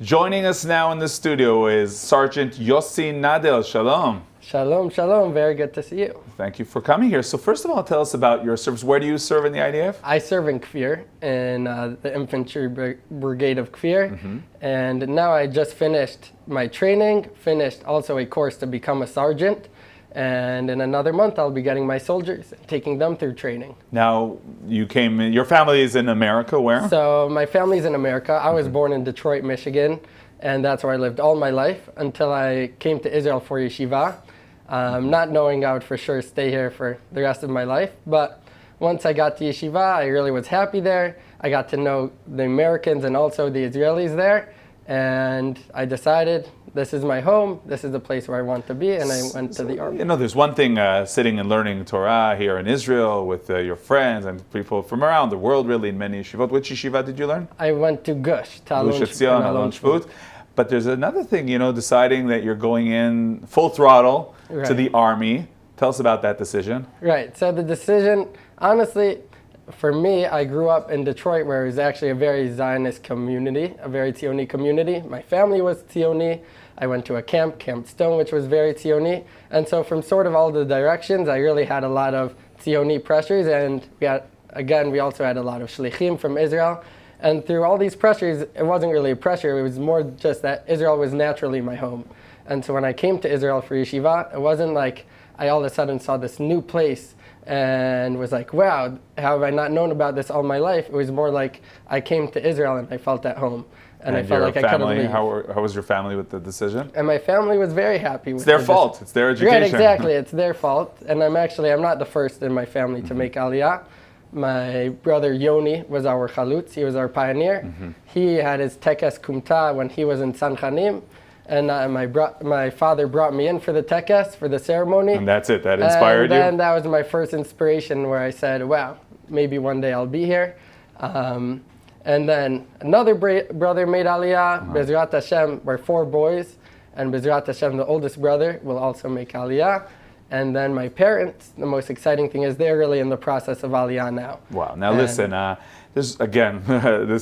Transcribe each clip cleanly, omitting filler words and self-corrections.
Joining us now in the studio is Sergeant Yossi Nadel. Shalom. Shalom, shalom. Very good to see you. Thank you for coming here. So first of all, tell us about your service. Where do you serve in the IDF? I serve in Kfir, in the Infantry Brigade of Kfir. And now I just finished my training, finished also a course to become a sergeant. And in another month, I'll be getting my soldiers and taking them through training. Now, your family is in America, where? So my family's in America. I was born in Detroit, Michigan, and that's where I lived all my life until I came to Israel for yeshiva, not knowing I would for sure stay here for the rest of my life. But once I got to yeshiva, I really was happy there. I got to know the Americans and also the Israelis there, and I decided this is my home, this is the place where I want to be, and I went to the army. You know, there's one thing sitting and learning Torah here in Israel with your friends and people from around the world, really, in many yeshivot. Which yeshiva did you learn? I went to Gush, Gush Etzion, Alon Shvut. But there's another thing, deciding that you're going in full throttle to the army. Tell us about that decision. Right, so the decision, honestly, for me, I grew up in Detroit, where it was actually a very Zionist community, a very Zioni community. My family was Zioni. I went to a camp, Camp Stone, which was very Zioni. And so from sort of all the directions, I really had a lot of Zioni pressures. And we also had a lot of shlichim from Israel. And through all these pressures, it wasn't really a pressure. It was more just that Israel was naturally my home. And so when I came to Israel for yeshiva, it wasn't like I all of a sudden saw this new place and was like, wow, how have I not known about this all my life? It was more like I came to Israel and I felt at home. And I felt like I couldn't leave. How was your family with the decision? And my family was very happy with it. It's their fault. It's their education. Right, exactly. It's their fault. And I'm not the first in my family to make Aliyah. My brother Yoni was our chalutz. He was our pioneer. He had his tekes kumta when he was in Sanchanim. And my father brought me in for the tekes, for the ceremony. And that's it. That inspired you? And that was my first inspiration, where I said, wow, maybe one day I'll be here. And then another brother made Aliyah. Bezrat Hashem, we're 4 boys. And Bezrat Hashem, the oldest brother, will also make Aliyah. And then my parents, the most exciting thing is they're really in the process of Aliyah now. Wow. Now listen, this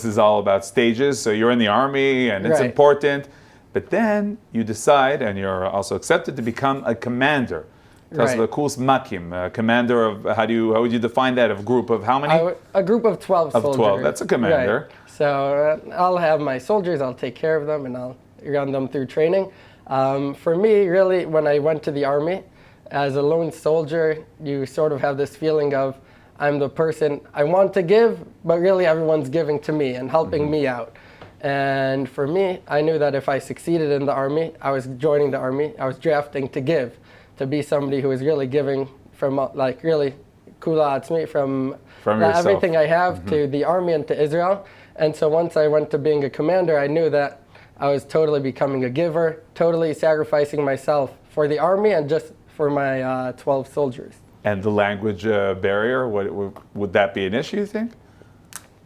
is all about stages. So you're in the army and it's important. But then you decide, and you're also accepted to become a commander. Tell us the Kurs Makim, commander of, how would you define that? A group of how many? A group of 12 soldiers. Of 12, that's a commander. Right. So I'll have my soldiers, I'll take care of them, and I'll run them through training. For me, really, when I went to the army, as a lone soldier, you sort of have this feeling of, I'm the person I want to give, but really everyone's giving to me and helping me out. And for me, I knew that if I succeeded in the army, I was joining the army, I was drafting to give, to be somebody who is really giving from, like, really kula atzmi, from everything I have to the army and to Israel. And so once I went to being a commander, I knew that I was totally becoming a giver, totally sacrificing myself for the army and just for my 12 soldiers. And the language barrier, would that be an issue, you think?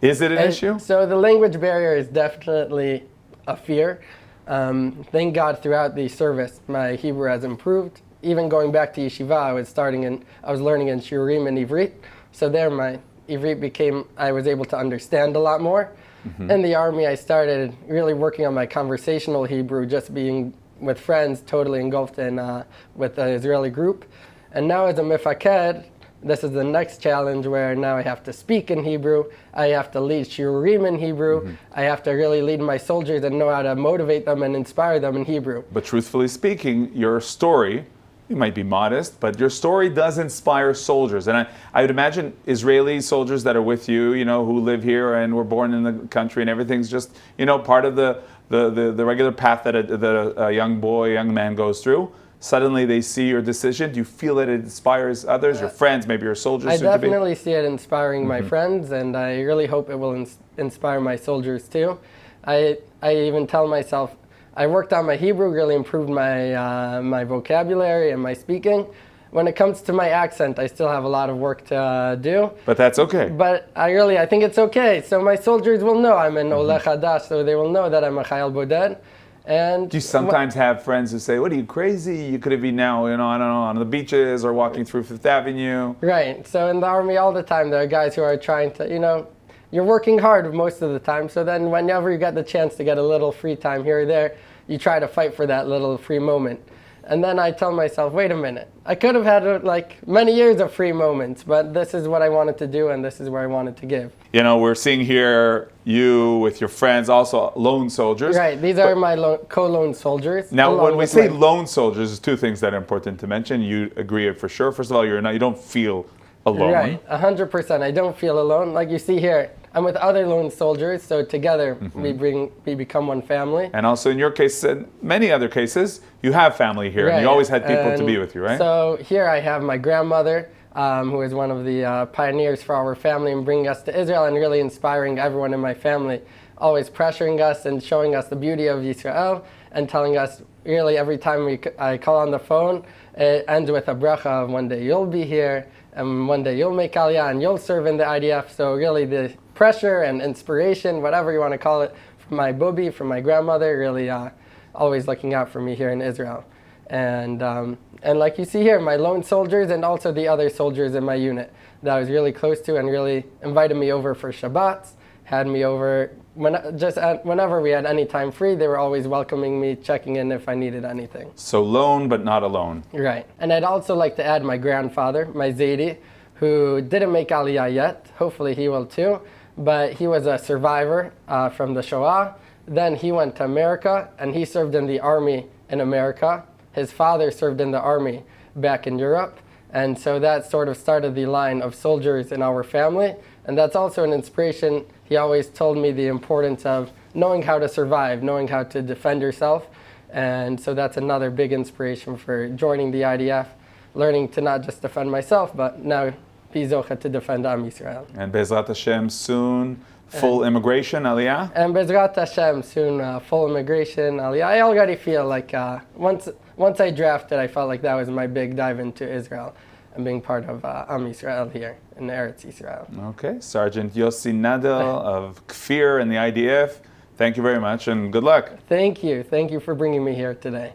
Is it an issue? So the language barrier is definitely a fear. Thank God throughout the service, my Hebrew has improved. Even going back to yeshiva, I was learning in shiurim and ivrit. So there my ivrit I was able to understand a lot more. In the army, I started really working on my conversational Hebrew, just being with friends, totally engulfed in with the Israeli group. And now as a mifaked, this is the next challenge, where now I have to speak in Hebrew, I have to lead shiurim in Hebrew, I have to really lead my soldiers and know how to motivate them and inspire them in Hebrew. But truthfully speaking, your story, you might be modest, but your story does inspire soldiers. And I would imagine Israeli soldiers that are with you, who live here and were born in the country and everything's just, part of the regular path that a young man goes through. Suddenly they see your decision. Do you feel that it inspires others, your friends, maybe your soldiers? I definitely see it inspiring my friends, and I really hope it will inspire my soldiers too. I even tell myself, I worked on my Hebrew, really improved my vocabulary and my speaking. When it comes to my accent, I still have a lot of work to do. But that's okay. But I think it's okay. So my soldiers will know I'm an Oleh Hadash, so they will know that I'm a Chayal Boded. And do you sometimes have friends who say, what are you, crazy? You could have been now, on the beaches or walking through Fifth Avenue. Right. So in the army all the time, there are guys who are trying to, you're working hard most of the time. So then whenever you get the chance to get a little free time here or there, you try to fight for that little free moment. And then I tell myself, wait a minute, I could have had like many years of free moments, but this is what I wanted to do and this is where I wanted to give. You know, we're seeing here you with your friends, also lone soldiers. Right, these are my co-lone soldiers. Now, when we say lone soldiers, there's two things that are important to mention. You agree for sure. First of all, you don't feel alone. Right, 100%. I don't feel alone. Like you see here, I'm with other lone soldiers, so together we become one family. And also in your case, and many other cases, you have family here, and you always had people to be with you, right? So here I have my grandmother, who is one of the pioneers for our family in bringing us to Israel and really inspiring everyone in my family, always pressuring us and showing us the beauty of Israel and telling us really every time I call on the phone, it ends with a bracha of one day you'll be here and one day you'll make Aliyah and you'll serve in the IDF. So really the pressure and inspiration, whatever you want to call it, from my Bubi, from my grandmother, really always looking out for me here in Israel. And like you see here, my lone soldiers and also the other soldiers in my unit that I was really close to and really invited me over for Shabbats, had me over whenever we had any time free. They were always welcoming me, checking in if I needed anything. So lone but not alone. Right. And I'd also like to add my grandfather, my Zaidi, who didn't make Aliyah yet. Hopefully he will too. But he was a survivor from the Shoah. Then he went to America and he served in the army in America. His father served in the army back in Europe. And so that sort of started the line of soldiers in our family. And that's also an inspiration. He always told me the importance of knowing how to survive, knowing how to defend yourself. And so that's another big inspiration for joining the IDF, learning to not just defend myself, but now be zocha to defend Am Yisrael. And Bezrat Hashem soon, full immigration, Aliyah? And Bezrat Hashem soon, full immigration, Aliyah. I already feel like once I drafted, I felt like that was my big dive into Israel and being part of Am Yisrael here in Eretz Yisrael. Okay, Sergeant Yossi Nadel of Kfir and the IDF, thank you very much and good luck. Thank you. Thank you for bringing me here today.